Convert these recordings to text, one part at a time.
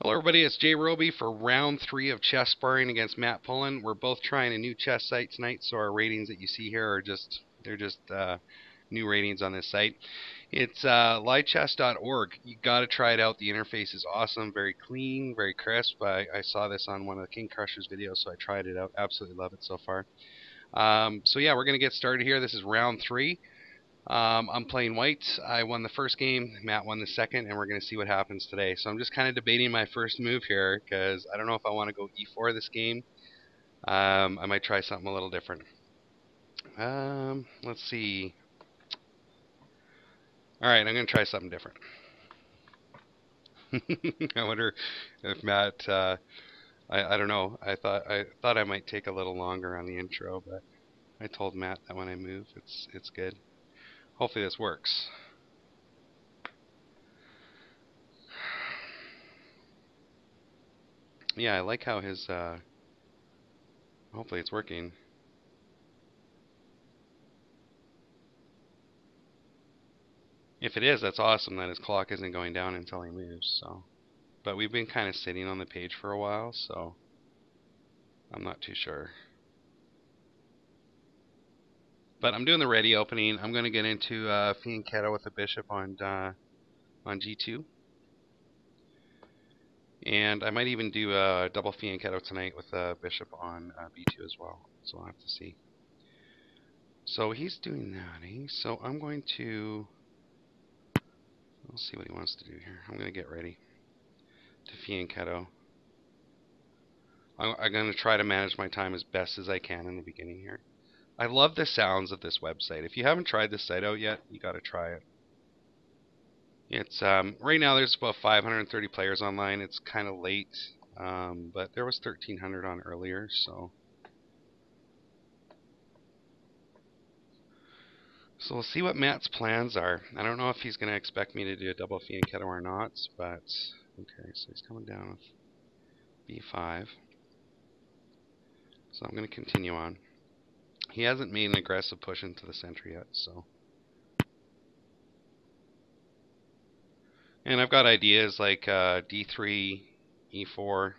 Hello everybody, it's jrobi for round 3 of chess sparring against Matt Pullen. We're both trying a new chess site tonight, so our ratings that you see here are just new ratings on this site. It's livechess.org. You got to try it out. The interface is awesome, very clean, very crisp. I saw this on one of the King Crushers videos, so I tried it out. Absolutely love it so far. So yeah, we're going to get started here. This is round 3. I'm playing white. I won the first game, Matt won the second, and we're going to see what happens today. So I'm just kind of debating my first move here because I don't know if I want to go e4 this game. I might try something a little different. Let's see. Alright, I'm going to try something different. I wonder if Matt, I don't know. I thought I might take a little longer on the intro, but I told Matt that when I move, it's good. Hopefully this works. Yeah, I like how his, hopefully it's working. If it is, that's awesome that his clock isn't going down until he moves, so. But we've been kind of sitting on the page for a while, so I'm not too sure. But I'm doing the ready opening. I'm going to get into fianchetto with a bishop on g2. And I might even do a double fianchetto tonight with a bishop on b2 as well. So I'll have to see. So he's doing that, eh? So I'm going to... We'll see what he wants to do here. I'm going to get ready to fianchetto. I'm going to try to manage my time as best as I can in the beginning here. I love the sounds of this website. If you haven't tried this site out yet, you got to try it. It's right now there's about 530 players online. It's kind of late, but there was 1,300 on earlier, so we'll see what Matt's plans are. I don't know if he's going to expect me to do a double fianchetto or not, but okay. So he's coming down with b5. So I'm going to continue on. He hasn't made an aggressive push into the center yet, so. And I've got ideas like d3, e4.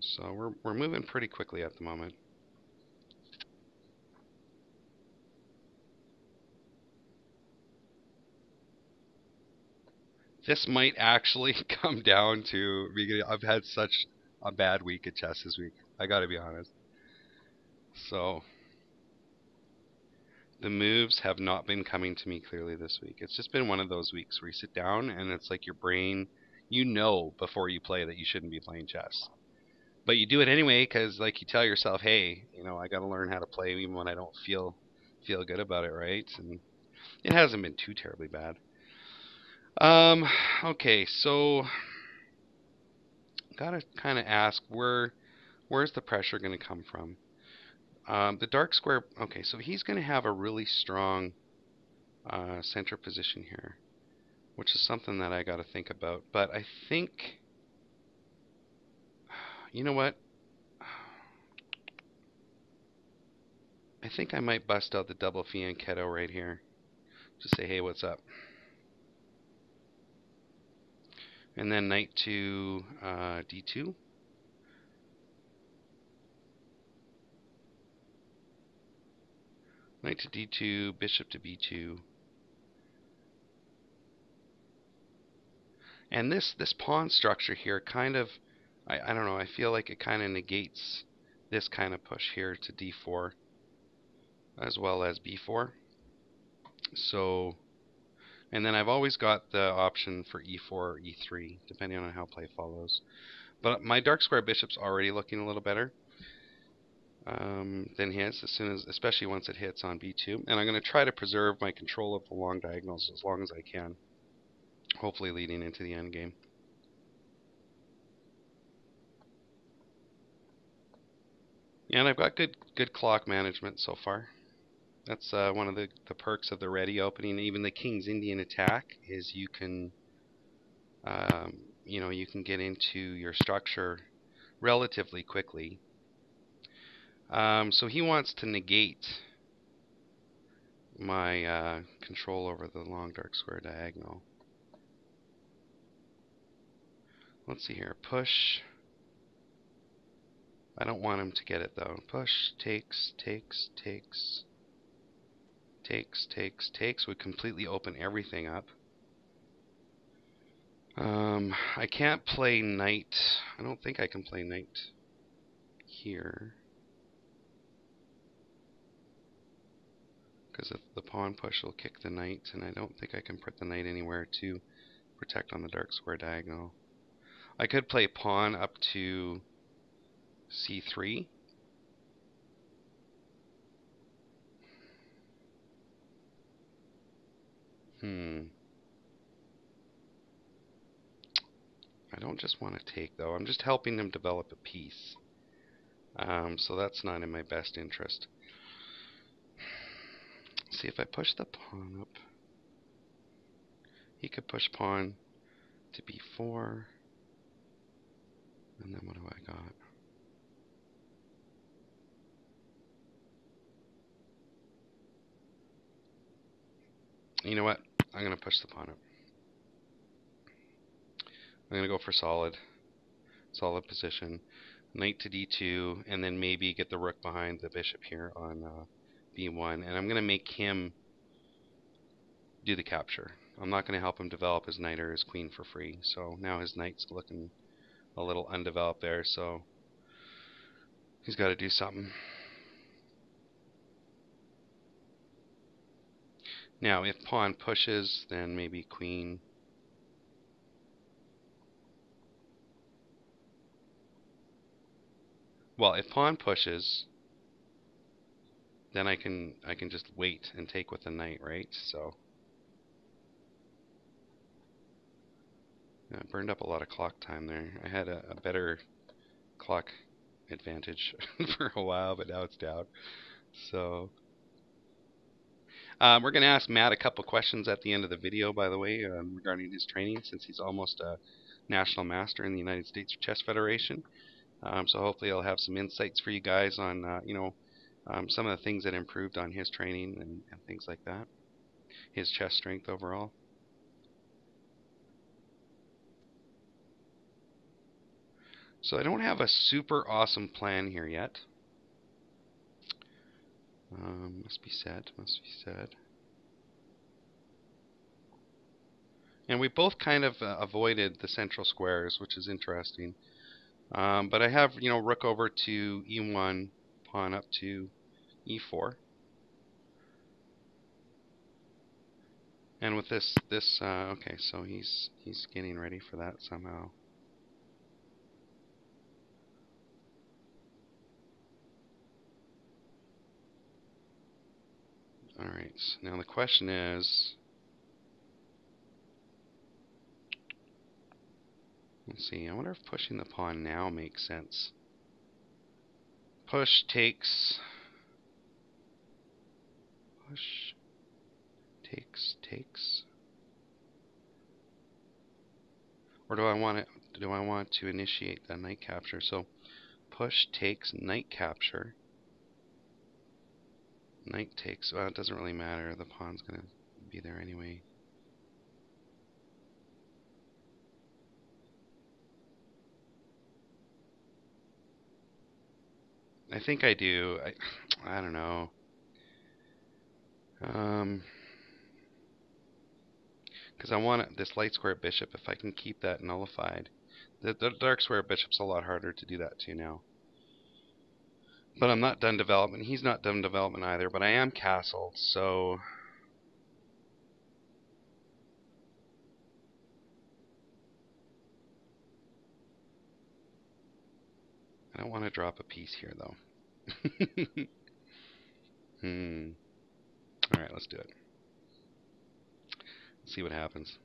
So we're moving pretty quickly at the moment. This might actually come down to, I've had such a bad week at chess this week. I gotta be honest. So the moves have not been coming to me clearly this week. It's just been one of those weeks where you sit down and it's like your brain, you know before you play that you shouldn't be playing chess. But you do it anyway because like you tell yourself, hey, you know, I gotta learn how to play even when I don't feel good about it, right? And it hasn't been too terribly bad. Okay, so gotta kind of ask where's the pressure going to come from? The dark square. Okay, so he's going to have a really strong center position here, which is something that I got to think about. But I think, you know what? I think I might bust out the double fianchetto right here. Just say, hey, what's up? And then knight to d2. Knight to d2, bishop to b2. And this pawn structure here kind of, I don't know, I feel like it kind of negates this kind of push here to d4 as well as b4. So, and then I've always got the option for e4 or e3 depending on how play follows. But my dark square bishop's already looking a little better than his, especially once it hits on b2. And I'm going to try to preserve my control of the long diagonals as long as I can, hopefully leading into the end game. And I've got good clock management so far. That's one of the perks of the ready opening. Even the King's Indian attack is you can, you know, you can get into your structure relatively quickly. So he wants to negate my control over the long dark square diagonal. Let's see here. Push. I don't want him to get it though. Push, takes, takes, takes, takes, takes, takes. Would completely open everything up. I can't play knight. I don't think I can play knight here. Because if the pawn push will kick the knight, and I don't think I can put the knight anywhere to protect on the dark square diagonal. I could play pawn up to c3. I don't just want to take, though. I'm just helping him develop a piece. So that's not in my best interest. See, if I push the pawn up, he could push pawn to b4. And then what do I got? You know what? I'm going to push the pawn up. I'm going to go for solid position. Knight to d2, and then maybe get the rook behind the bishop here on b1. And I'm going to make him do the capture. I'm not going to help him develop his knight or his queen for free. So now his knight's looking a little undeveloped there, so he's got to do something. Now, if pawn pushes, then maybe queen. Well, if pawn pushes, then I can just wait and take with the knight, right? So I burned up a lot of clock time there. I had a better clock advantage for a while, but now it's down. So we're going to ask Matt a couple questions at the end of the video, by the way, regarding his training, since he's almost a national master in the United States Chess Federation. So hopefully I'll have some insights for you guys on, some of the things that improved on his training and things like that. His chess strength overall. So I don't have a super awesome plan here yet. Must be said. And we both kind of avoided the central squares, which is interesting. But I have, rook over to e1, pawn up to e4. And with this, okay, so he's getting ready for that somehow. All right. Now the question is, let's see. I wonder if pushing the pawn now makes sense. Push takes. Push takes. Or do I want to initiate the knight capture? So push takes knight capture. Knight takes. Well, it doesn't really matter. The pawn's going to be there anyway. I think I do. I don't know. Because I want this light square bishop, if I can keep that nullified. The dark square bishop's a lot harder to do that to now. But I'm not done development. He's not done development either, but I am castled, so I don't want to drop a piece here, though. Alright, let's do it. Let's see what happens.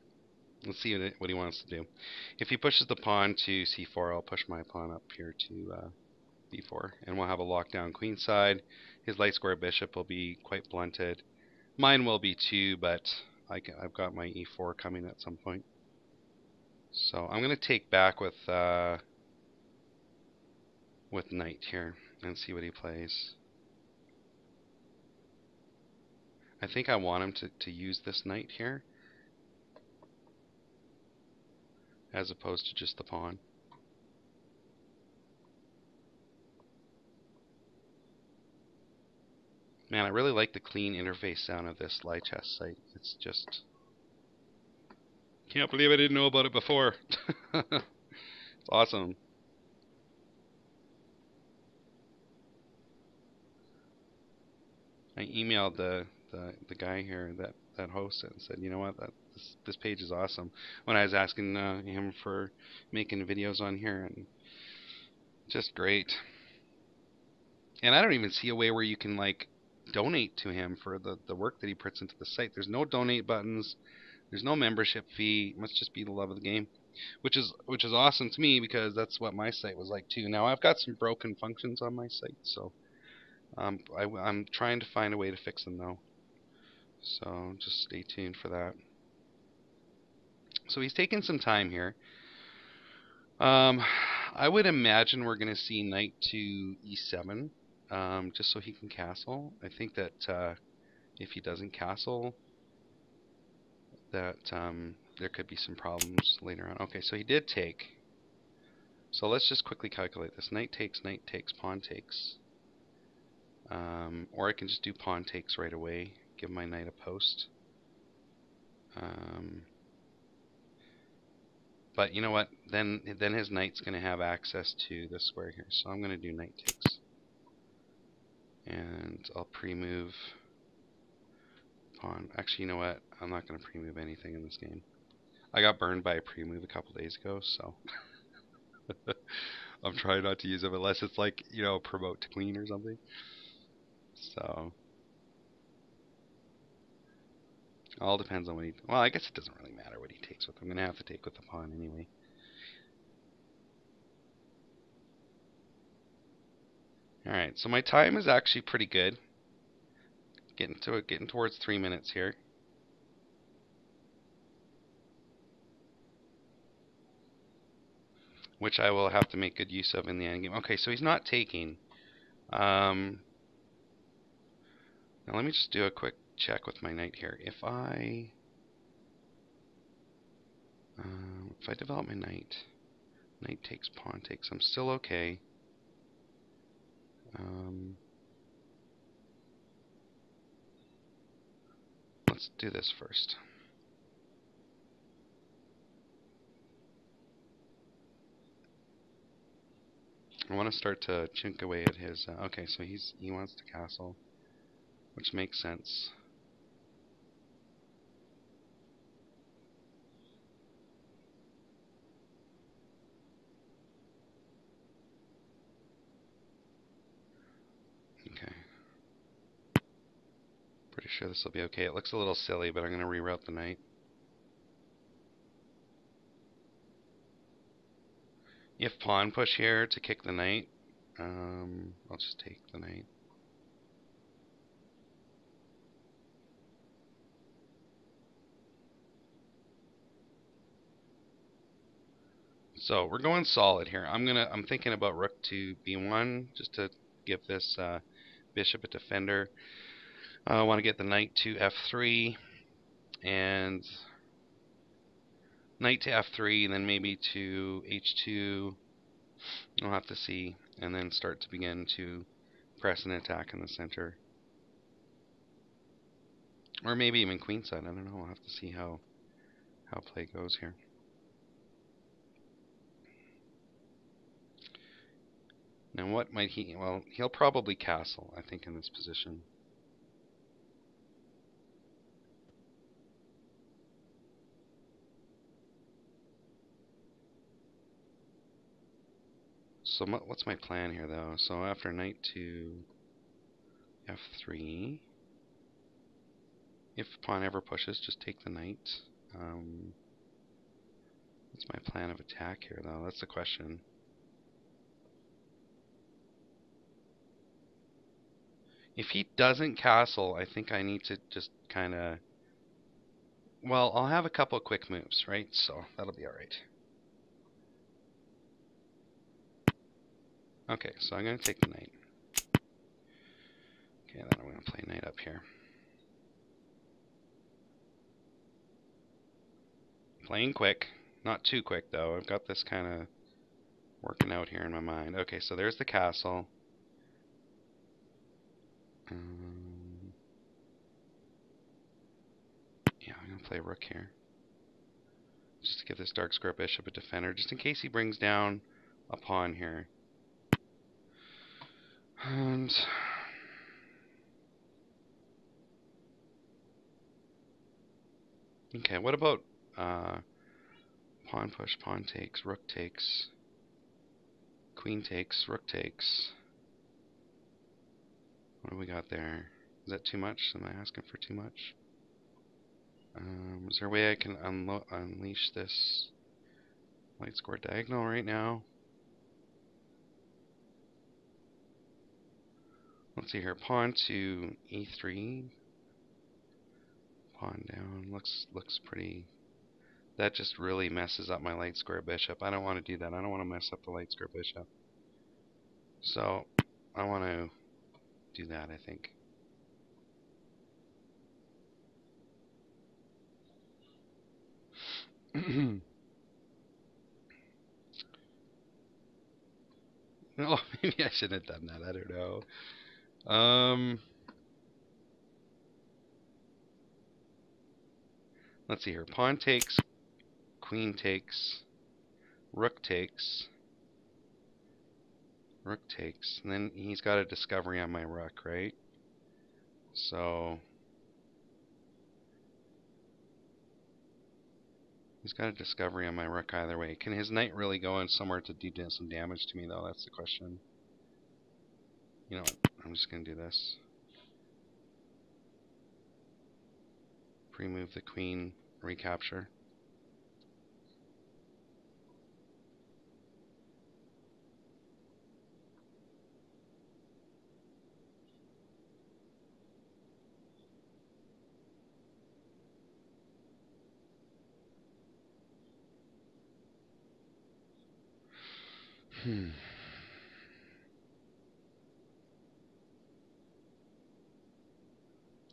Let's see what he wants to do. If he pushes the pawn to c4, I'll push my pawn up here to b4, and we'll have a lockdown queenside. His light square bishop will be quite blunted. Mine will be too, but I've got my e4 coming at some point. So I'm going to take back with knight here and see what he plays. I think I want him to use this knight here, as opposed to just the pawn. Man, I really like the clean interface sound of this Lichess site. It's just... Can't believe I didn't know about it before. It's awesome. I emailed the guy here that hosts it and said, you know what, this page is awesome. When I was asking him for making videos on here, and just great. And I don't even see a way where you can like donate to him for the work that he puts into the site. There's no donate buttons. There's no membership fee. It must just be the love of the game, which is awesome to me because that's what my site was like too. Now I've got some broken functions on my site, so I'm trying to find a way to fix them though. So just stay tuned for that. So he's taking some time here. I would imagine we're going to see knight to e7, just so he can castle. I think that if he doesn't castle, that there could be some problems later on. Okay, so he did take. So let's just quickly calculate this. Knight takes, pawn takes. Or I can just do pawn takes right away, give my knight a post. But you know what? Then his knight's going to have access to this square here. So I'm going to do knight takes. And I'll pre-move pawn. Actually, you know what? I'm not going to pre-move anything in this game. I got burned by a pre-move a couple days ago, so I'm trying not to use it unless it's like, you know, promote to queen or something. So all depends on what he... Well, I guess it doesn't really matter what he takes with. I'm going to have to take with the pawn anyway. Alright, so my time is actually pretty good. Getting towards 3 minutes here. Which I will have to make good use of in the endgame. Okay, so he's not taking. Now let me just do a quick check with my knight here. If I develop my knight, knight takes, pawn takes, I'm still okay. Let's do this first. I want to start to chink away at his... okay, so he wants to castle, which makes sense. Okay. Pretty sure this will be okay. It looks a little silly, but I'm going to reroute the knight. If pawn push here to kick the knight, I'll just take the knight. So we're going solid here. I'm thinking about rook to b1 just to give this bishop a defender. I want to get the knight to f3 and knight to f3, and then maybe to h2. I'll have to see, and then start to begin to press an attack in the center, or maybe even queenside. I don't know. I'll have to see how play goes here. Now what might he... Well, he'll probably castle, I think, in this position. So what's my plan here, though? So after knight to f3, if pawn ever pushes, just take the knight. What's my plan of attack here, though? That's the question. If he doesn't castle, I think I need to just kind of... Well, I'll have a couple of quick moves, right? So that'll be alright. Okay, so I'm going to take the knight. Okay, then I'm going to play knight up here. Playing quick. Not too quick, though. I've got this kind of working out here in my mind. Okay, so there's the castle. Yeah, I'm going to play rook here. Just to give this dark square bishop a defender, just in case he brings down a pawn here. And okay, what about pawn push, pawn takes, rook takes, queen takes, rook takes. What do we got there? Is that too much? Am I asking for too much? Is there a way I can unleash this light square diagonal right now? Let's see here. Pawn to e3. Pawn down. Looks pretty. That just really messes up my light square bishop. I don't want to do that. I don't want to mess up the light square bishop. So I want to do that, I think. No, maybe I shouldn't have done that. I don't know. Let's see here. Pawn takes, queen takes, rook takes, rook takes. And then he's got a discovery on my rook, right? So he's got a discovery on my rook either way. Can his knight really go in somewhere to do some damage to me, though? That's the question. You know what? I'm just going to do this. Pre-move the queen, recapture.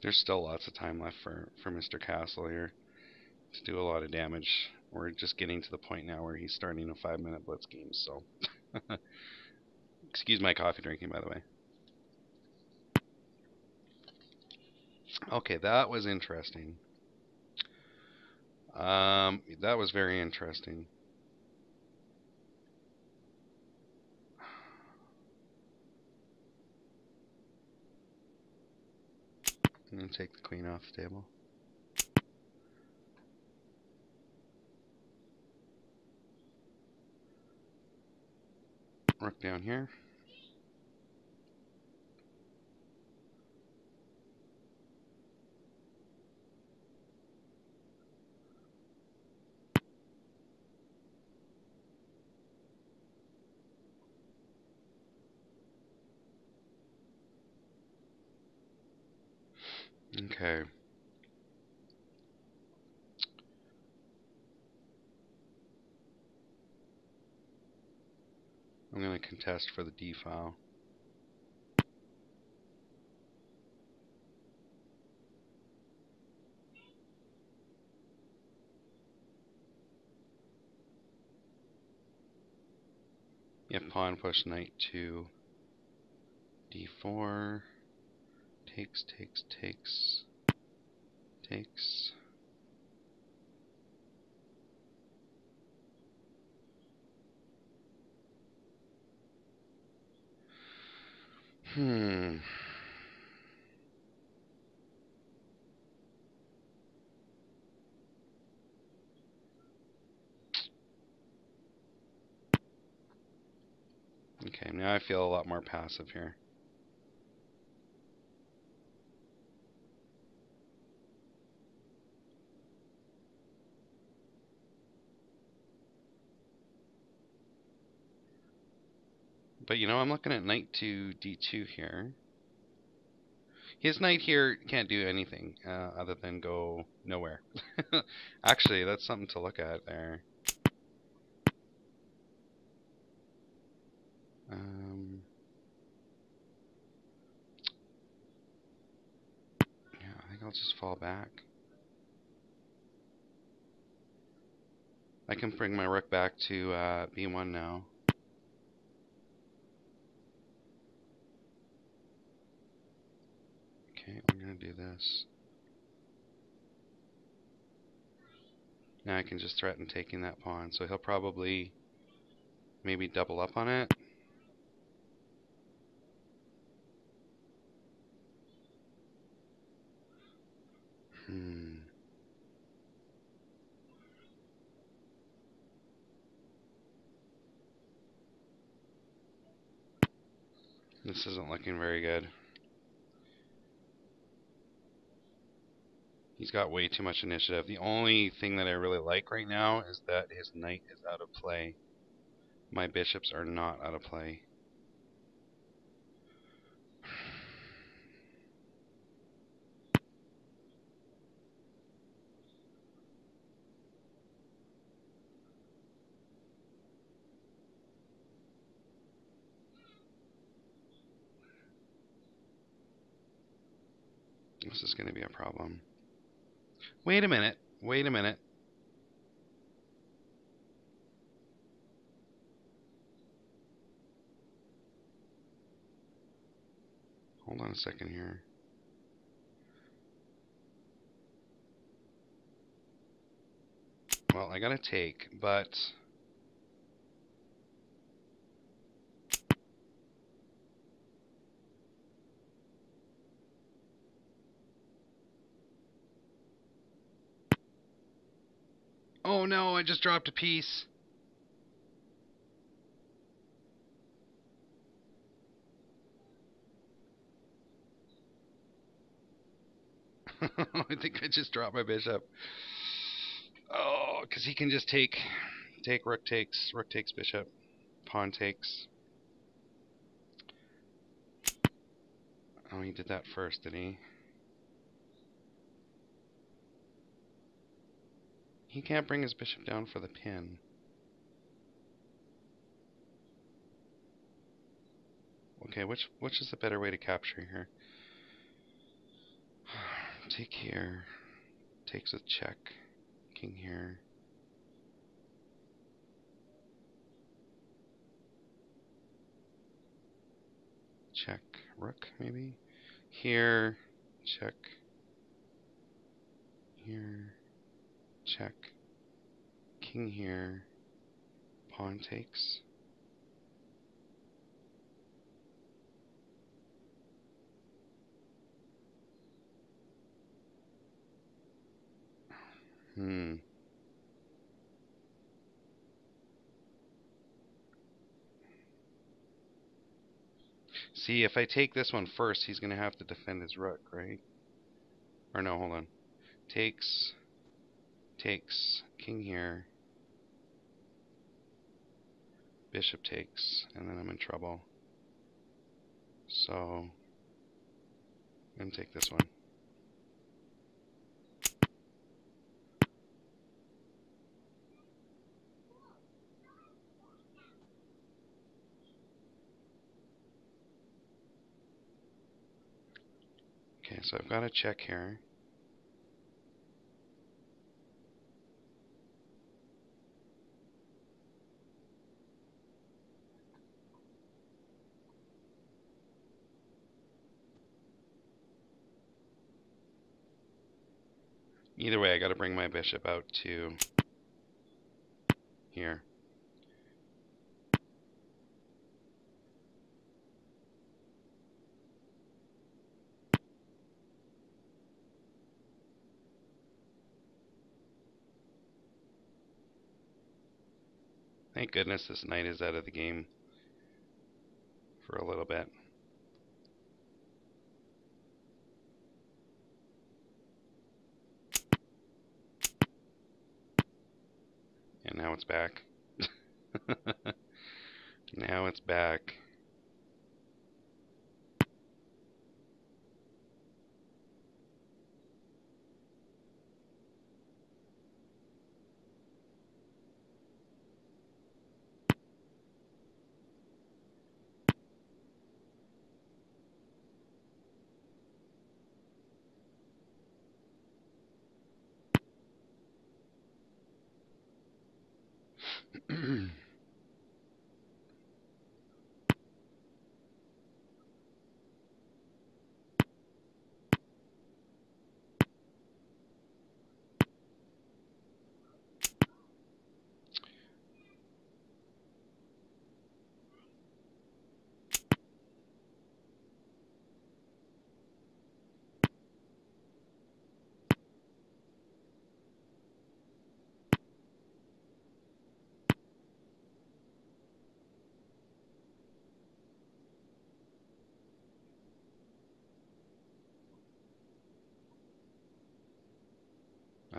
There's still lots of time left for Mr. Castle here to do a lot of damage. We're just getting to the point now where he's starting a 5-minute blitz game, so excuse my coffee drinking, by the way. Okay, that was interesting. That was very interesting. I'm going to take the queen off the table. Rook down here. Okay. I'm going to contest for the d file. Yep, pawn push knight to d4. Takes, takes, takes, takes. Okay, now I feel a lot more passive here. But you know, I'm looking at knight to d2 here. His knight here can't do anything other than go nowhere. Actually, that's something to look at there. Yeah, I think I'll just fall back. I can bring my rook back to b1 now. Okay, I'm going to do this. Now I can just threaten taking that pawn, so he'll probably maybe double up on it. This isn't looking very good. He's got way too much initiative. The only thing that I really like right now is that his knight is out of play. My bishops are not out of play. This is going to be a problem. Wait a minute. Wait a minute. Hold on a second here. Well, I gotta take, but oh no, I just dropped a piece. I think I just dropped my bishop. Oh, because he can just take rook takes bishop, pawn takes. Oh, he did that first, did he? He can't bring his bishop down for the pin. Okay, which is the better way to capture here? Take here. Takes with check. King here. Check. Rook, maybe? Here. Check. Here. Check. King here. Pawn takes. See, if I take this one first, he's going to have to defend his rook, right? Or no, hold on. Takes. King here. Bishop takes. And then I'm in trouble. So, I'm going to take this one. Okay, so I've got a check here. Either way, I got to bring my bishop out to here. Thank goodness this knight is out of the game for a little bit. And now it's back. Now it's back. I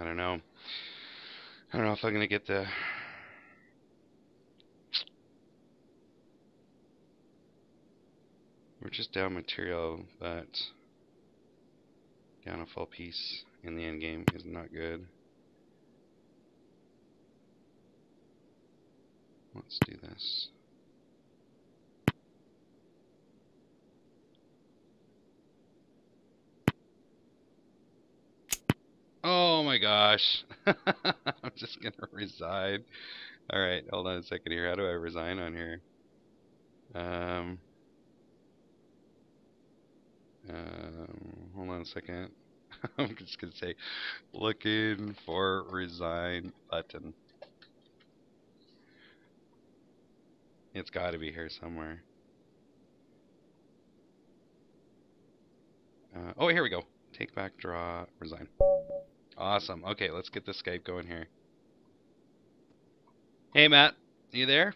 don't know. I don't know if I'm gonna get the. We're just down material, but down a full piece in the end game is not good. Let's do this. Oh my gosh. I'm just gonna resign. Alright, hold on a second here. How do I resign on here? Hold on a second. I'm just gonna say looking for resign button. It's gotta be here somewhere. Oh, here we go. Take back, draw, resign. Awesome. Okay, let's get the Skype going here. Hey, Matt. You there?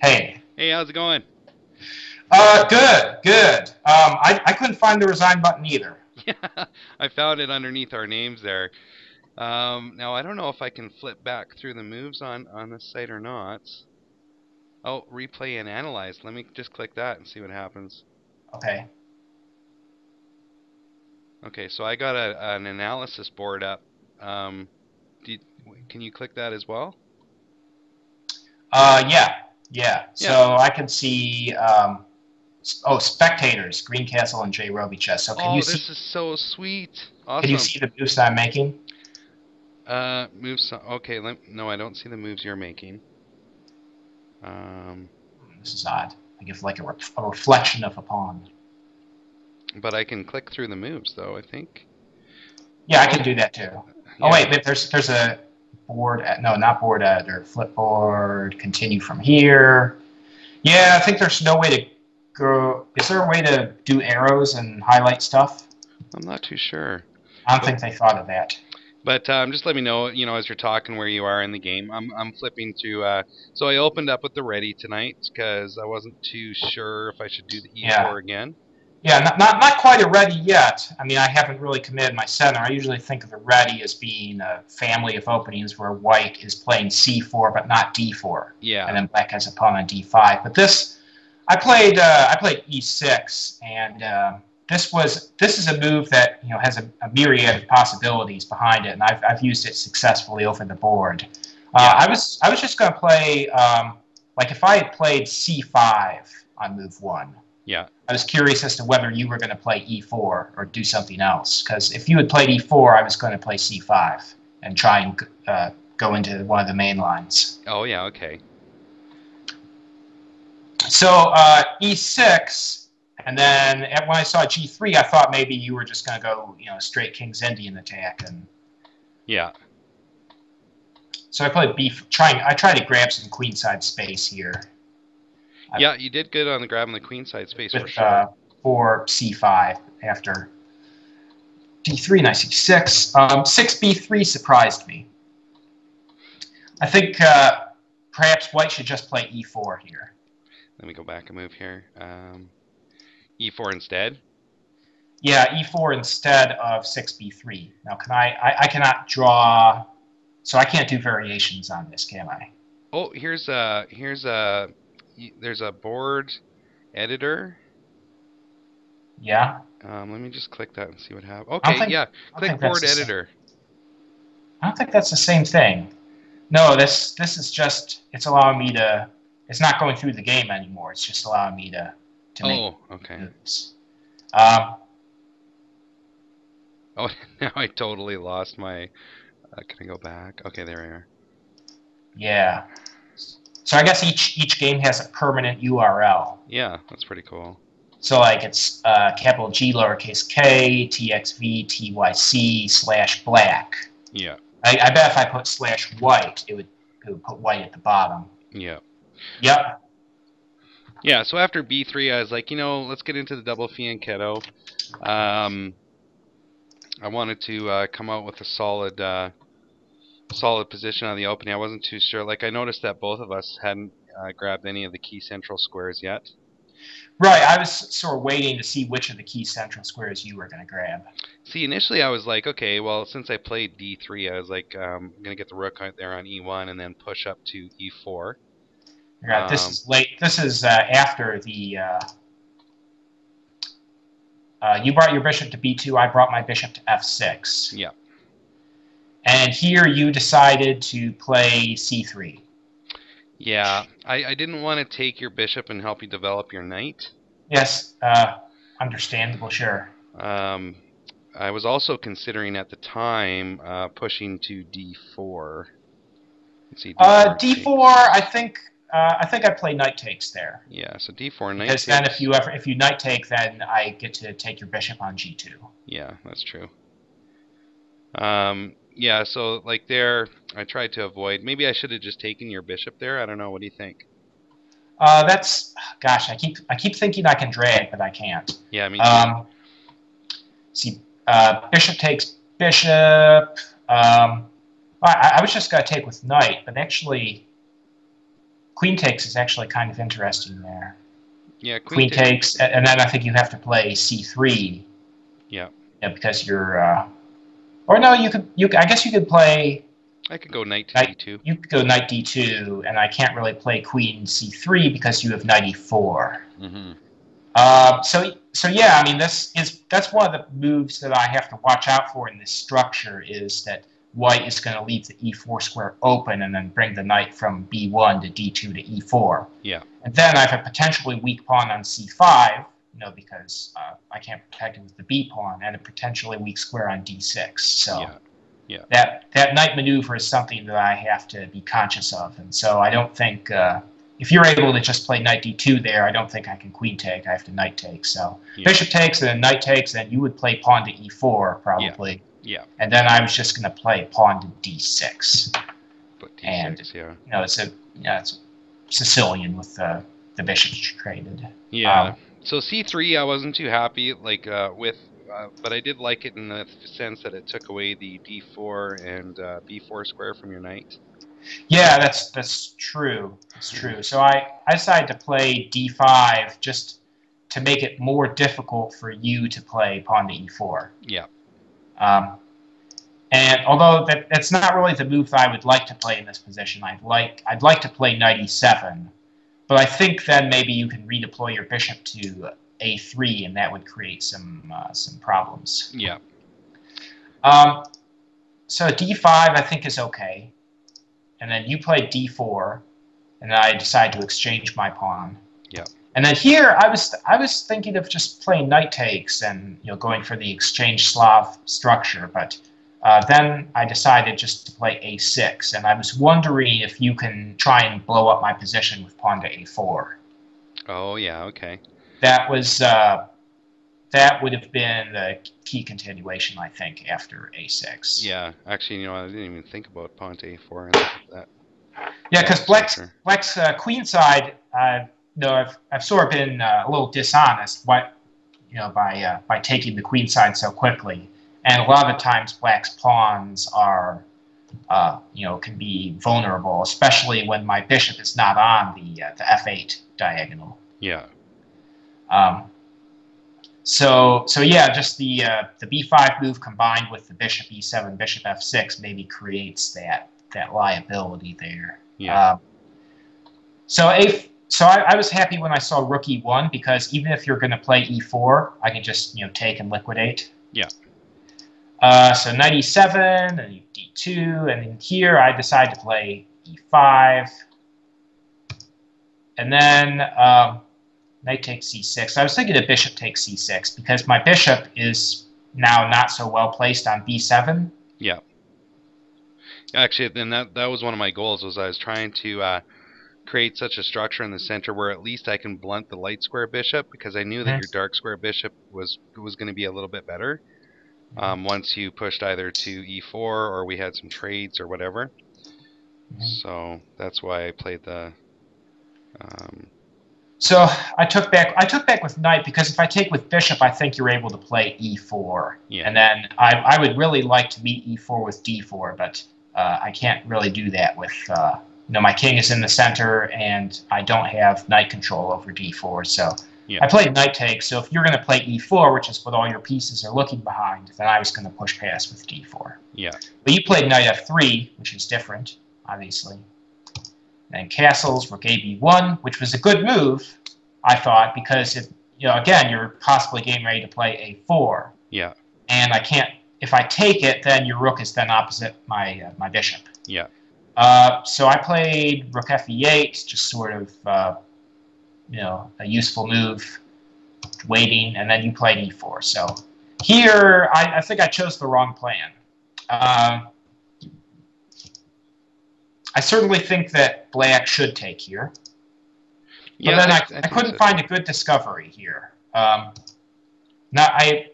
Hey. Hey, how's it going? Good. I couldn't find the resign button either. Yeah, I found it underneath our names there. Now I don't know if I can flip back through the moves on this site or not. Oh, replay and analyze. Let me just click that and see what happens. Okay. Okay, so I got an analysis board up. Can you click that as well? Yeah. So I can see. Spectators, Greencastle and jrobichess. So can you see? This is so sweet. Awesome. Can you see the moves I'm making? Moves. Okay. No, I don't see the moves you're making. This is odd. I give like a reflection of a pawn. But I can click through the moves, though, I think. Yeah, I can do that too. Yeah. Oh wait, there's a board. No, not board editor. Flipboard. Continue from here. Yeah, I think there's no way to go. Is there a way to do arrows and highlight stuff? I'm not too sure. I don't think they thought of that. But just let me know, as you're talking, where you are in the game. I'm flipping to. So I opened up with the ready tonight because I wasn't too sure if I should do the E4 again. Yeah, not quite a ready yet. I mean, I haven't really committed my center. I usually think of a ready as being a family of openings where white is playing C4 but not D4. Yeah. And then black has a pawn on D5. But this, I played E6, and this is a move that has a myriad of possibilities behind it, and I've used it successfully over the board. I was just going to play like if I had played C5 on move 1. Yeah. I was curious as to whether you were going to play E4 or do something else, because if you had played E4, I was going to play C5 and try and go into one of the main lines. Oh yeah, okay. So E6. And then when I saw G3, I thought maybe you were just going to go, straight King's Indian attack. And yeah. So I played I tried to grab some queenside space here. Yeah, you did good on the grabbing the queenside space for sure. For C5 after D3, knight C6. 6B3 surprised me. I think perhaps white should just play E4 here. Let me go back a move here. E4 instead? Yeah, E4 instead of 6B3. Now, I cannot draw, so I can't do variations on this, can I? Oh, there's a board editor. Yeah. Let me just click that and see what happens. Okay, click board editor. I don't think that's the same thing. No, this is just, it's allowing me to, it's not going through the game anymore. It's just allowing me to make moves. Oh, now I totally lost my, can I go back? Okay, there we are. Yeah. So I guess each game has a permanent URL. Yeah, that's pretty cool. So like it's capital G lowercase k txv tyc /black. Yeah. I bet if I put /white, it would put white at the bottom. Yeah. Yep. Yeah, so after b3, I was like, let's get into the double fianchetto. I wanted to come out with a solid position on the opening. I wasn't too sure. Like, I noticed that both of us hadn't grabbed any of the key central squares yet. Right, I was sort of waiting to see which of the key central squares you were going to grab. See, initially I was like, okay, well, since I played d3, I was like, I'm going to get the rook out there on e1 and then push up to e4. Yeah, this is late. This is after the... you brought your bishop to b2, I brought my bishop to f6. Yeah. And here you decided to play c3. Yeah, I didn't want to take your bishop and help you develop your knight. Yes, understandable, sure. I was also considering at the time pushing to d4. Let's see, d4, I think I play knight takes there. Yeah, so d4 knight because takes. Then if you knight take, then I get to take your bishop on g2. Yeah, that's true. Yeah, so like there, I tried to avoid. Maybe I should have just taken your bishop there. I don't know. What do you think? That's gosh. I keep thinking I can drag, but I can't. Yeah, me too. See, bishop takes bishop. I was just gonna take with knight, but actually, queen takes is actually kind of interesting there. Yeah, queen takes, and then I think you have to play c3. Yeah. Yeah, because you're. Or no, you could. I guess you could play. I could go knight to d2. You could go knight d2, and I can't really play queen c3 because you have knight e4. Mm-hmm. So yeah, I mean that's one of the moves that I have to watch out for in this structure is that white is going to leave the e4 square open and then bring the knight from b1 to d2 to e4. Yeah. And then I have a potentially weak pawn on c5. Because I can't protect it with the b pawn, and a potentially weak square on d6. So yeah. That knight maneuver is something that I have to be conscious of, and so I don't think if you're able to just play knight d2 there, I don't think I can queen take. I have to knight take. So bishop takes and then knight takes, then you would play pawn to e4 probably. Yeah. And then I was just going to play pawn to d6. But d6, and it's Sicilian with the bishops traded. Yeah. So c3, I wasn't too happy with, but I did like it in the sense that it took away the d4 and b4 square from your knight. Yeah, that's true. That's true. So I decided to play d5 just to make it more difficult for you to play pawn to e4. Yeah. And although that's not really the move that I would like to play in this position, I'd like to play knight e7. But I think then maybe you can redeploy your bishop to a3, and that would create some problems. Yeah. So d5 I think is okay, and then you play d4, and I decide to exchange my pawn. Yeah. And then here I was thinking of just playing knight takes and going for the exchange Slav structure, but then I decided just to play a6, and I was wondering if you can try and blow up my position with pawn to a4. Oh yeah, okay. That would have been the key continuation, I think, after a6. Yeah, actually, I didn't even think about pawn to a4 and that. Yeah, because Black's queen side, I've sort of been a little dishonest, by taking the queen side so quickly. And a lot of the times, Black's pawns are, can be vulnerable, especially when my bishop is not on the f8 diagonal. Yeah. So yeah, just the b5 move combined with the bishop e7, bishop f6 maybe creates that liability there. Yeah. So I was happy when I saw rook e1 because even if you're going to play e4, I can just take and liquidate. Yeah. So knight e7, and d2, and then here I decide to play e5. And then knight takes c6. I was thinking of bishop takes c6 because my bishop is now not so well placed on b7. Yeah. Actually, then that was one of my goals. Was I was trying to create such a structure in the center where at least I can blunt the light square bishop, because I knew that Mhm. your dark square bishop was going to be a little bit better once you pushed either to e4 or we had some trades or whatever. Mhm. So that's why I played the. So I took back with knight because if I take with bishop, I think you're able to play e4, Yeah. and then I would really like to meet e4 with d4, but I can't really do that with my king is in the center and I don't have knight control over d4. So Yeah. I played knight takes. So if you're going to play e4, which is what all your pieces are looking behind, then I was going to push past with d4. Yeah. But you played knight f3, which is different, obviously. Then castles, rook ab1, which was a good move, I thought, because again, you're possibly getting ready to play a4, Yeah. and I can't. If I take it, then your rook is then opposite my bishop. Yeah. So I played rook fe8, just sort of a useful move, waiting, and then you played e4. So here, I think I chose the wrong plan. Uh, I certainly think that black should take here. But Yeah. then I I think couldn't so find too. a good discovery here. Now I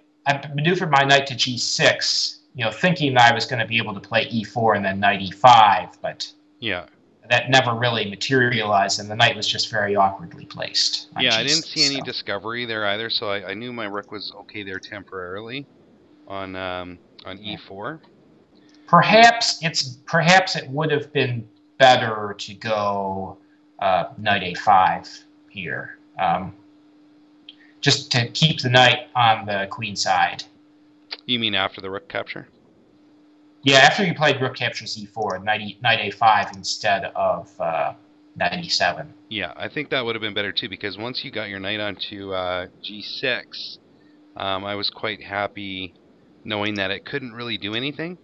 maneuvered my knight to g6, thinking that I was going to be able to play e4 and then knight e5, but Yeah. that never really materialized, and the knight was just very awkwardly placed on Yeah. I didn't g6. see any So discovery there either, so I knew my rook was okay there temporarily on yeah. e4. Perhaps it would have been better to go knight a5 here, just to keep the knight on the queen side. You mean after the rook capture? Yeah, after you played rook captures e4, knight a5 instead of knight e7. Yeah, I think that would have been better too, because once you got your knight onto g6, I was quite happy knowing that it couldn't really do anything.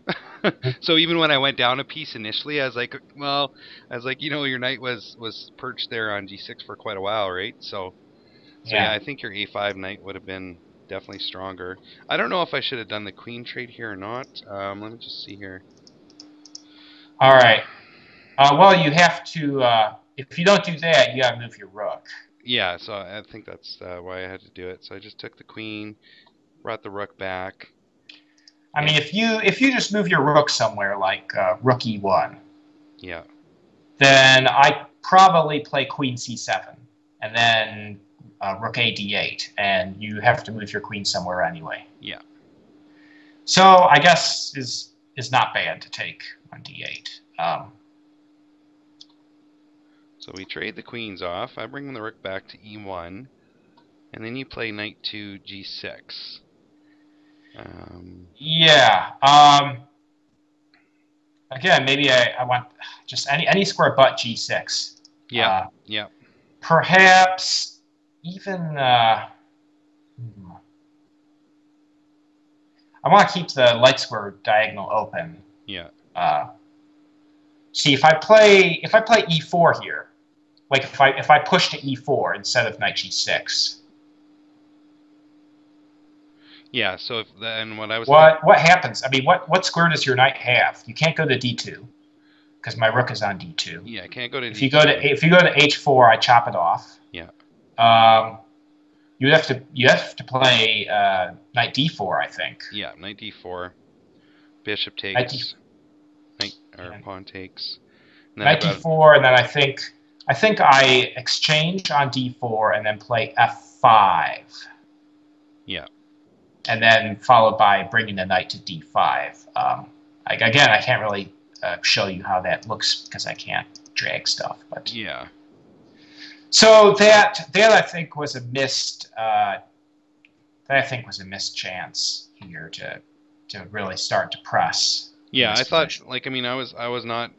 So even when I went down a piece initially, I was like, well, I was like, your knight was perched there on g6 for quite a while, right? So yeah, Yeah. I think your a5 knight would have been definitely stronger. I don't know if I should have done the queen trade here or not. Let me just see here. All right. Well, you have to. If you don't do that, you got to move your rook. Yeah, so I think that's why I had to do it. So I just took the queen, brought the rook back. I mean, if you just move your rook somewhere like rook e1, Yeah, then I probably play queen c7 and then rook a d8, and you have to move your queen somewhere anyway. yeah. So I guess is not bad to take on d8. So we trade the queens off. I bring the rook back to e1, and then you play knight to g6. Yeah. Again, maybe I want just any square but g6. Yeah, yeah, Perhaps even I want to keep the light square diagonal open. yeah. Uh, See, if I play e4 here, like if I push to e4 instead of knight g6, Yeah, so if and what I was thinking, what happens? I mean, what square does your knight have? You can't go to d2 because my rook is on d2. yeah, I can't go to If you go to d2. h4, I chop it off. Yeah, Um, you have to play knight d4, I think. yeah, knight d4, bishop Knight d takes, knight or yeah. pawn takes, and then I've Knight got d4, and then I think I exchange on d4 and then play f5. yeah, And then followed by bringing the knight to d5. Again, I can't really show you how that looks because I can't drag stuff. But yeah, so that I think was a missed chance here to really start to press in yeah. this I thought, position. like, I mean, I was not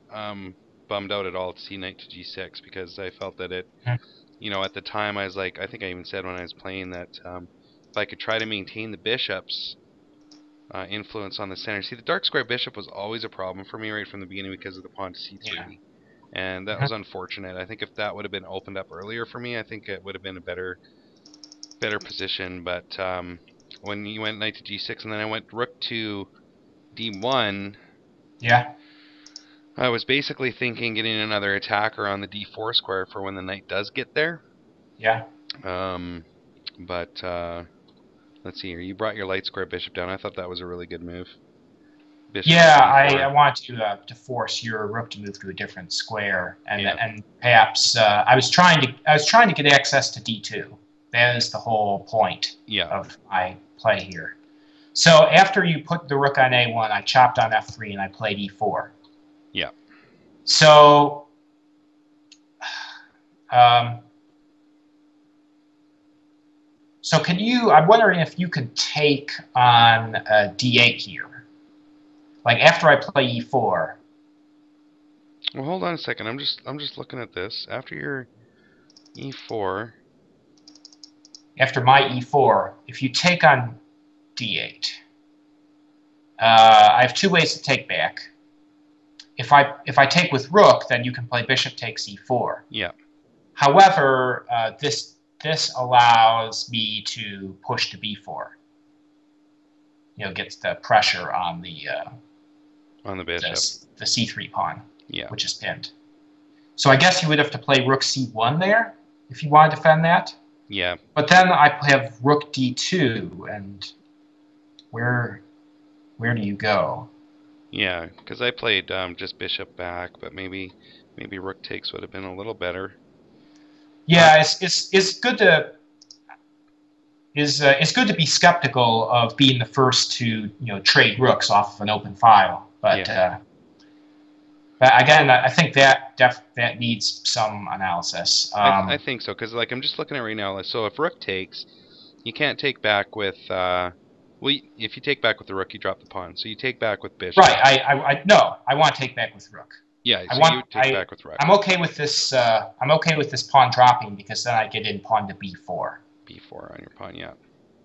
bummed out at all to see knight to g6, because I felt that it, Mhm. at the time I was like, I think I even said when I was playing that if I could try to maintain the bishop's influence on the center. See, the dark square bishop was always a problem for me right from the beginning because of the pawn to Yeah. c3, and that Mhm. was unfortunate. I think if that would have been opened up earlier for me, I think it would have been a better position. But when you went knight to g6 and then I went rook to d1, Yeah. I was basically thinking getting another attacker on the d4 square for when the knight does get there. Yeah. Um, but let's see here. You brought your light square bishop down. I thought that was a really good move. Bishop Yeah, to I d4. want to force your rook to move to a different square, and Yeah. and perhaps I was trying to get access to d2. That is the whole point Yeah. of my play here. So after you put the rook on a1, I chopped on f3 and I played e4. Yeah. So um, so can you? I'm wondering if you could take on d8 here. Like after I play e4. Well, hold on a second. I'm just looking at this. After your e4. After my e4, if you take on d8, I have two ways to take back. If I take with rook, then you can play bishop takes e4. Yeah. However, this allows me to push to b4. You know, gets the pressure on the bishop. The c3 pawn, Yeah. which is pinned. So I guess you would have to play rook c1 there if you want to defend that. Yeah. But then I have rook d2, and where do you go? Yeah, because I played just bishop back, but maybe rook takes would have been a little better. Yeah, it's good to it's good to be skeptical of being the first to trade rooks off of an open file, but Yeah. but again, I think that needs some analysis. I think so, because like I'm just looking at it right now. So if rook takes, you can't take back with well, if you take back with the rook, you drop the pawn. So you take back with bishop. Right. No, I want to take back with rook. Yeah. So you take back with rook. I'm okay with this. I'm okay with this pawn dropping because then I get in pawn to b4. b4 on your pawn, yeah.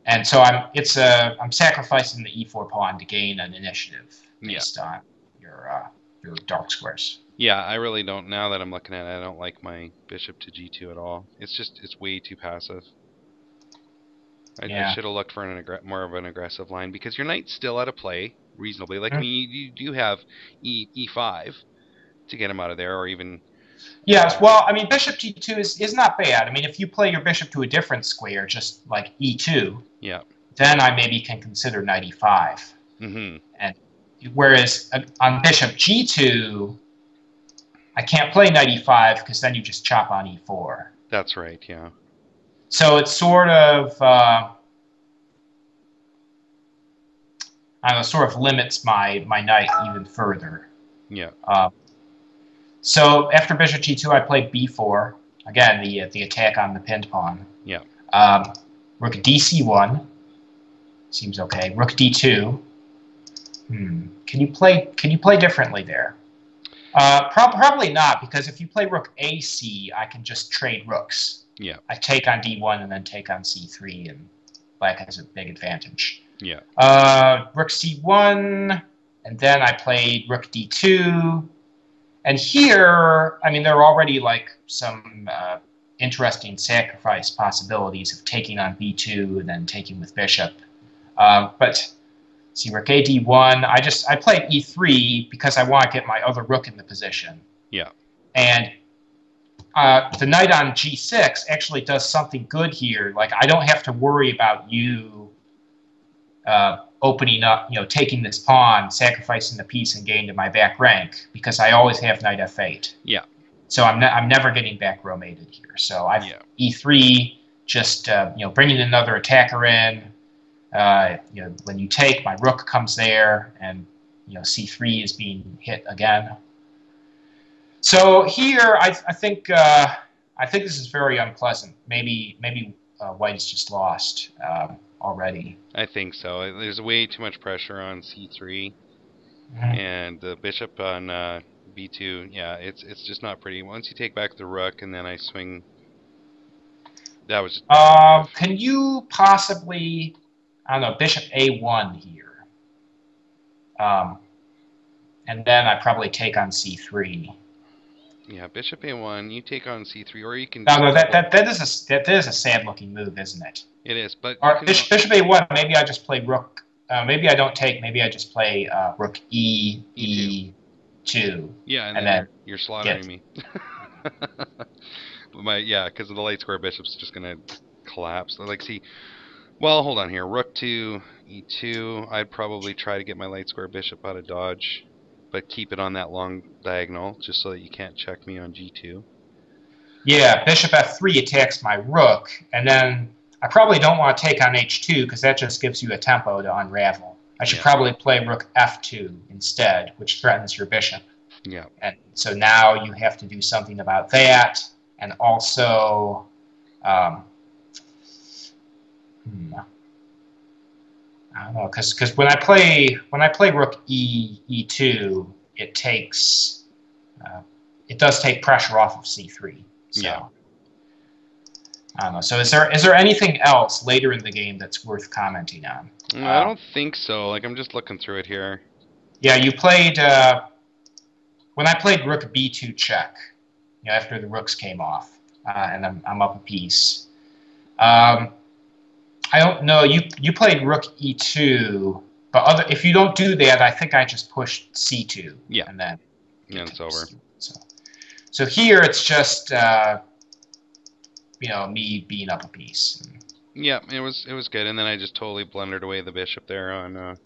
And so I'm sacrificing the e4 pawn to gain an initiative based on your dark squares. Yeah, I really don't. Now that I'm looking at it, I don't like my bishop to g2 at all. It's way too passive. I should have looked for more of an aggressive line, because your knight's still out of play reasonably. Like, I mean, you do have e5 to get him out of there, or even. Yes, well, I mean, bishop g2 is not bad. I mean, if you play your bishop to a different square, just like e2, yeah, then I maybe can consider knight e5. Mm-hmm. And whereas on bishop g2, I can't play knight e5 because then you just chop on e4. That's right, yeah. So it sort of I don't know, sort of limits my knight even further. Yeah. So after bishop g2, I play b4. Again, the attack on the pinned pawn. Yeah. Rook dc1 seems okay. Rook d2. Can you play differently there? Probably not, because if you play rook ac, I can just trade rooks. Yeah. I take on d1 and then take on c3, and black has a big advantage. Yeah. Rook c1, and then I played rook d2. And here, I mean, there are already like some interesting sacrifice possibilities of taking on b2 and then taking with bishop. But see, rook a d1. I played e3 because I want to get my other rook in the position. Yeah. And the knight on g6 actually does something good here. Like, I don't have to worry about you opening up, taking this pawn, sacrificing the piece, and getting to my back rank, because I always have knight f8. Yeah. So I'm never getting back row mated here. So I've e3, just bringing another attacker in. When you take, my rook comes there, and c3 is being hit again. So here, I think this is very unpleasant. Maybe white is just lost already. I think so. There's way too much pressure on c3, and the bishop on b2. Yeah, it's just not pretty. Once you take back the rook, and then I swing. That was. Can you possibly, I don't know, bishop a1 here, and then I probably take on c3. Yeah, bishop a1. You take on c3, or you can. No, that is a sad looking move, isn't it? It is, but or bishop a1. Maybe I just play rook. Maybe I don't take. Maybe I just play rook e2. 2. Yeah, and and then then you're slaughtering get. me. Yeah, because the light square bishop's just gonna collapse. Like, see, well, hold on here. Rook to e2. I'd probably try to get my light square bishop out of dodge, but keep it on that long diagonal, just so that you can't check me on g2. Yeah, bishop f3 attacks my rook, and then I probably don't want to take on h2 because that just gives you a tempo to unravel. I should Yeah. probably play rook f2 instead, which threatens your bishop. Yeah. And so now you have to do something about that, and also, I don't know, because when I play rook e2, it takes it does take pressure off of c3. So. Yeah. I don't know. So is there anything else later in the game that's worth commenting on? I don't think so. Like, I'm just looking through it here. Yeah, you played when I played rook b2 check. After the rooks came off, and I'm up a piece. I don't know. You played rook e2, but if you don't do that, I think I just pushed c2. Yeah. And then. Yeah, it's over. So here it's just me being up a piece. Yeah, it was good, and then I just totally blundered away the bishop there on.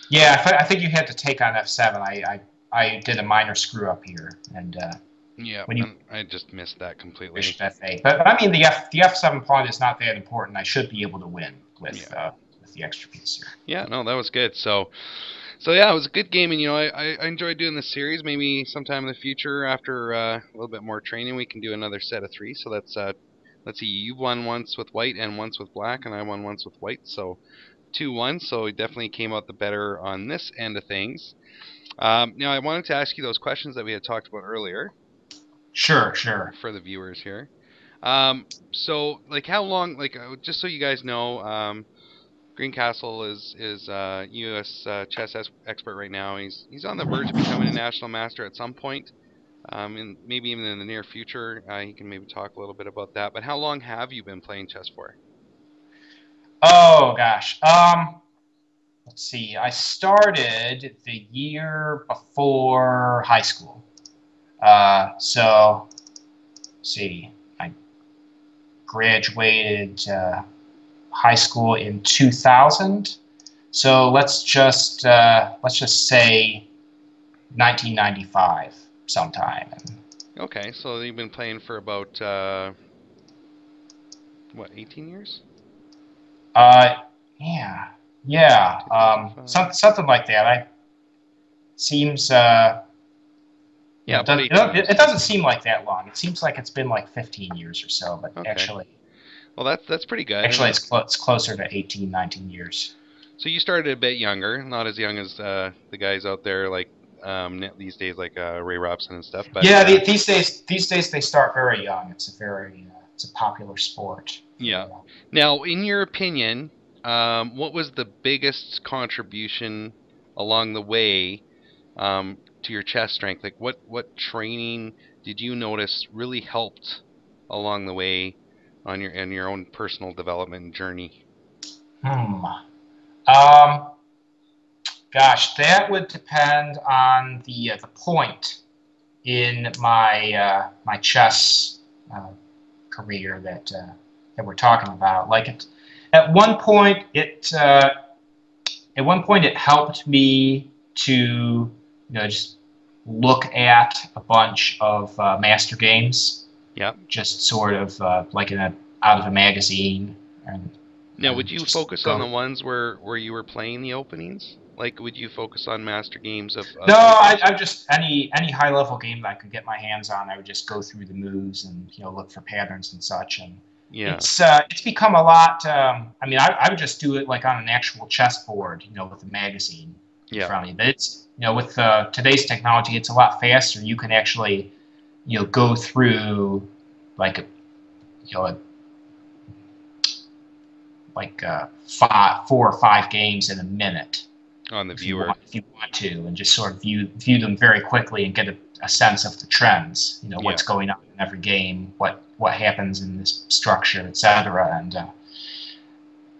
Yeah, I think you had to take on f7. I did a minor screw up here, and Yeah, when you and I just missed that completely. bishop f8. But I mean, the f7 pawn is not that important. I should be able to win with the extra piece here. Yeah, no, that was good. So yeah, it was a good game, and I enjoyed doing this series. Maybe sometime in the future, after a little bit more training, we can do another set of 3. So let's see, you won once with white and once with black, and I won once with white. So 2-1. So we definitely came out the better on this end of things. Now I wanted to ask you those questions that we had talked about earlier. Sure. For the viewers here. So like, how long? Like, just so you guys know. Greencastle is U.S. chess expert right now. He's on the verge of becoming a national master at some point, and maybe even in the near future. He can maybe talk a little bit about that. But how long have you been playing chess for? Oh gosh. Let's see. I started the year before high school. So let's see. I graduated high school in 2000. So let's just say 1995 sometime. Okay, so you've been playing for about what, 18 years? Yeah. Something like that. Seems. Yeah, it doesn't seem like that long. It seems like it's been like 15 years or so, but okay. Actually. Well, that's pretty good. Actually, it's closer to 18, 19 years. So you started a bit younger, not as young as the guys out there like these days, like Ray Robson and stuff. But yeah, these days they start very young. It's a popular sport. Yeah. Now, in your opinion, what was the biggest contribution along the way to your chess strength? Like, what training did you notice really helped along the way on your own personal development journey? Gosh, that would depend on the point in my my chess career that we're talking about. Like at one point it helped me to just look at a bunch of master games. Yeah. Just sort of like out of a magazine. Now, would you focus on the ones where you were playing the openings? Like, would you focus on master games of No, I just any high level game that I could get my hands on, I would just go through the moves and look for patterns and such. And yeah, it's become a lot. I mean, I would just do it like on an actual chessboard, with a magazine in front of me. But it's with today's technology, it's a lot faster. You can actually go through like four or five games in a minute on the viewer if you want to, and just sort of view them very quickly and get a sense of the trends. What's going on in every game, what happens in this structure, etc. And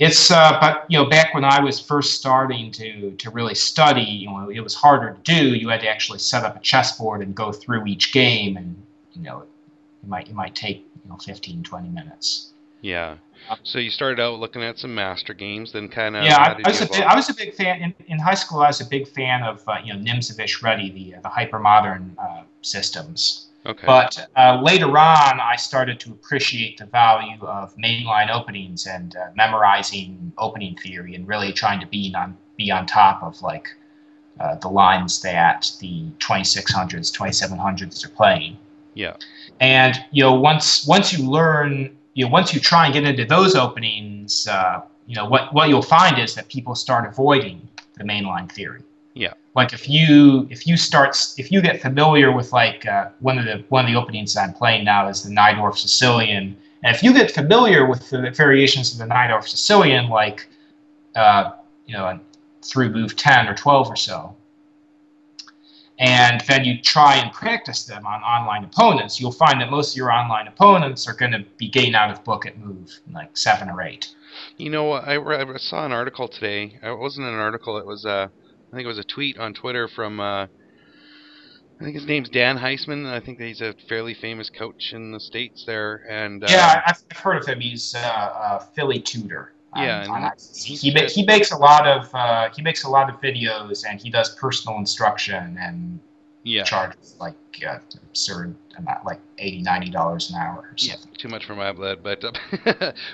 It's but back when I was first starting to really study, it was harder to do. You had to actually set up a chessboard and go through each game, and it might take 15, 20 minutes. Yeah. So you started out looking at some master games, then kind of Yeah, how did you evolve? I was a big fan in high school. I was a big fan of Nimzovich Ready, the hypermodern systems. Okay. But later on, I started to appreciate the value of mainline openings and memorizing opening theory, and really trying to be on top of the lines that the 2600s, 2700s are playing. Yeah. And once you learn, once you try and get into those openings, what you'll find is that people start avoiding the mainline theory. Yeah. Like if you get familiar with one of the openings that I'm playing now is the Najdorf Sicilian, and if you get familiar with the variations of the Najdorf Sicilian, through move 10 or 12 or so, and then you try and practice them on online opponents, you'll find that most of your online opponents are going to be getting out of book at move 7 or 8. I saw an article today. It wasn't an article. It was I think it was a tweet on Twitter from I think his name's Dan Heisman. I think that he's a fairly famous coach in the States there. And yeah, I've heard of him. He's a Philly tutor. Yeah, and he makes a lot of videos, and he does personal instruction and charges absurd amount, like $80-90 an hour or something. Yeah, too much for my blood, but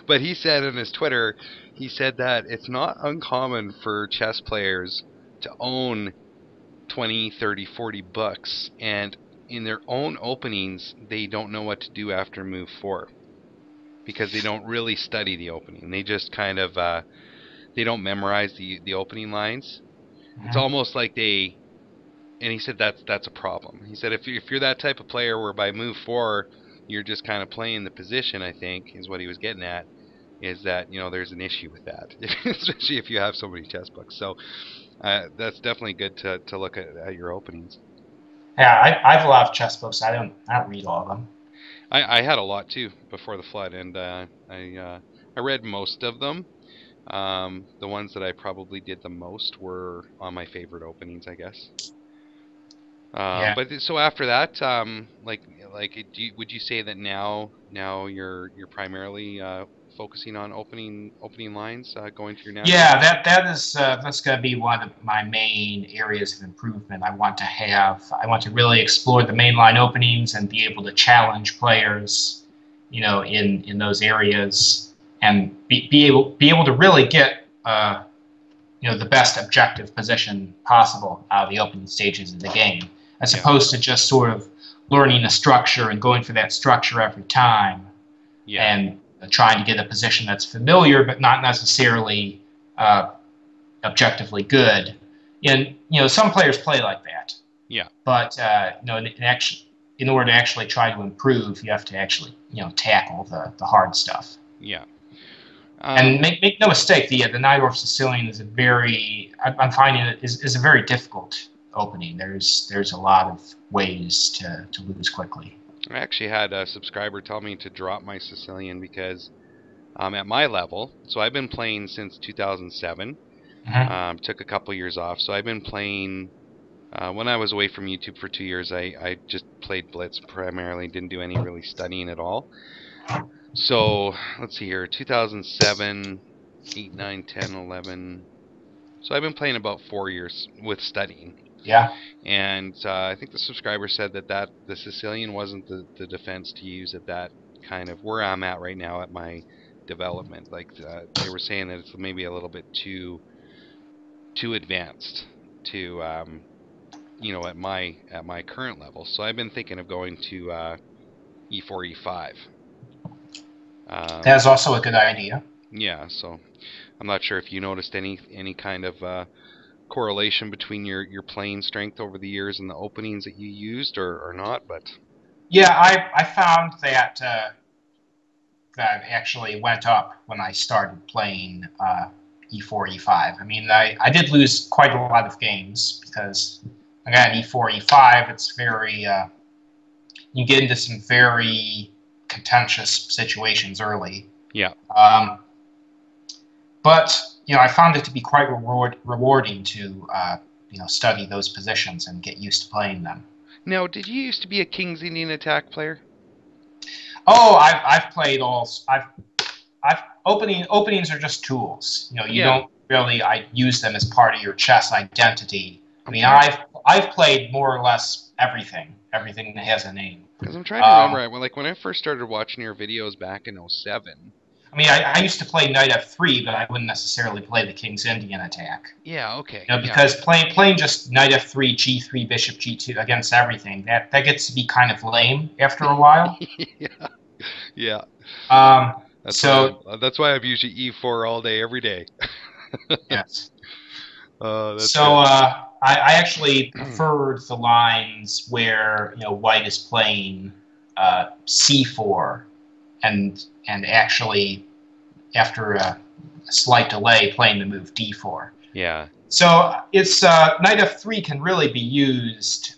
but he said on his Twitter, he said that it's not uncommon for chess players to own 20, 30, 40 books, and in their own openings they don't know what to do after move 4 because they don't really study the opening. They just kind of they don't memorize the opening lines. Mm-hmm. It's almost like they, and he said that's a problem. He said if you're that type of player where by move 4 you're just kind of playing the position, I think is what he was getting at, is that there's an issue with that, especially if you have so many chess books. So that's definitely good to look at your openings. Yeah, I have a lot of chess books. I don't read all of them. I had a lot too before the flood, and I read most of them. The ones that I probably did the most were on my favorite openings, I guess. Yeah. But so after that, would you say that now you're primarily focusing on opening lines going to your national? Yeah, that's going to be one of my main areas of improvement. I want to really explore the mainline openings and be able to challenge players, in those areas, and be able to really get the best objective position possible out of the opening stages of the game, as opposed to just sort of learning a structure and going for that structure every time. Yeah. And trying to get a position that's familiar but not necessarily objectively good. And some players play like that. Yeah. But in order to actually try to improve, you have to actually tackle the hard stuff. Yeah. And make no mistake, the Najdorf Sicilian is I'm finding it is a very difficult opening. There's a lot of ways to lose quickly. I actually had a subscriber tell me to drop my Sicilian because at my level, so I've been playing since 2007, took a couple years off, so I've been playing, when I was away from YouTube for 2 years, I just played Blitz primarily, didn't do any really studying at all. So, let's see here, 2007, 8, 9, 10, 11, so I've been playing about 4 years with studying. Yeah. And I think the subscriber said that the Sicilian wasn't the defense to use at that kind of where I'm at right now at my development. They were saying that it's maybe a little bit too advanced to at my current level. So I've been thinking of going to E4, E5. That's also a good idea. Yeah. So I'm not sure if you noticed any kind of correlation between your playing strength over the years and the openings that you used or not, but yeah, I found that that actually went up when I started playing E4, E5. I mean, I did lose quite a lot of games because, again, E4, E5, it's very you get into some very contentious situations early. Yeah. but I found it to be quite rewarding to study those positions and get used to playing them. Now, did you used to be a King's Indian attack player? Oh, I've played all. I've openings are just tools. You don't really use them as part of your chess identity. I mean, I've played more or less everything that has a name. Because I'm trying to remember, when I first started watching your videos back in '07. I mean, I used to play knight f3, but I wouldn't necessarily play the King's Indian attack. Yeah, okay. Because playing just knight f3, g3, bishop g2 against everything, that gets to be kind of lame after a while. Yeah. That's why I've usually e4 all day, every day. Yes. That's I actually preferred the lines where white is playing c4, and actually after a slight delay playing the move d4. Yeah. So it's knight f3 can really be used.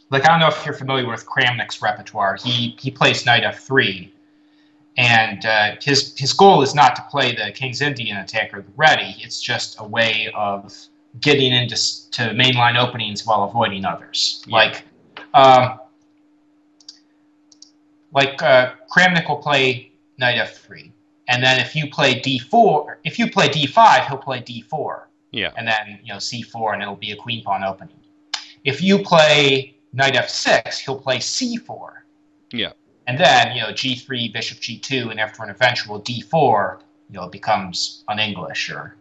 Like, I don't know if you're familiar with Kramnik's repertoire. He plays knight f3, and his goal is not to play the King's Indian attack or the ready. It's just a way of getting into mainline openings while avoiding others. Yeah. Like Kramnik will play knight f3, and then if you play d4, if you play d5, he'll play d4. Yeah. And then c4, and it'll be a queen pawn opening. If you play knight f6, he'll play c4. Yeah. And then g3, bishop g2, and after an eventual d4, it becomes un-English, or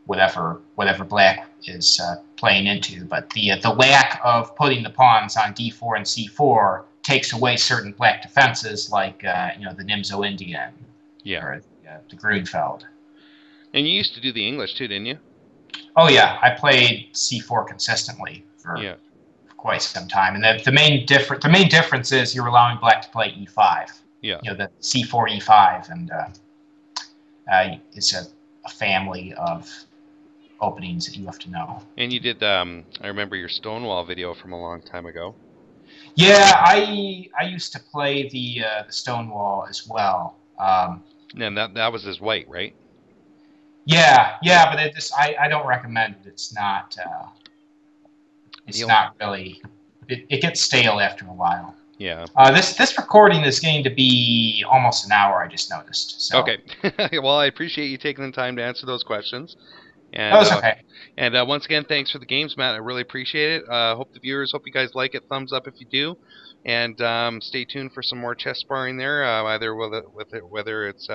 whatever black is playing into. But the lack of putting the pawns on d4 and c4 takes away certain black defenses, like the Nimzo Indian, or the Grunfeld. And you used to do the English too, didn't you? Oh yeah, I played c4 consistently for quite some time, and the main difference is you're allowing black to play e5. Yeah. The c4 e5, and it's a family of openings that you have to know. And you did I remember your Stonewall video from a long time ago. Yeah, I used to play the Stonewall as well. And that was as white, right? Yeah, but I don't recommend it. It's not really. It gets stale after a while. Yeah. This recording is going to be almost an hour, I just noticed. So. Okay. Well, I appreciate you taking the time to answer those questions. And, that was okay. And once again, thanks for the games, Matt. I really appreciate it. Hope you guys like it. Thumbs up if you do. And stay tuned for some more chess sparring there, either whether it's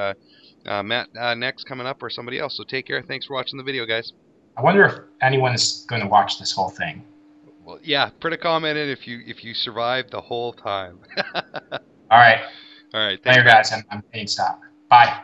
Matt next coming up or somebody else. So take care. Thanks for watching the video, guys. I wonder if anyone's going to watch this whole thing. Well, yeah, put a comment in if you survived the whole time. All right. All right. Later, guys. I'm paying stop. Bye.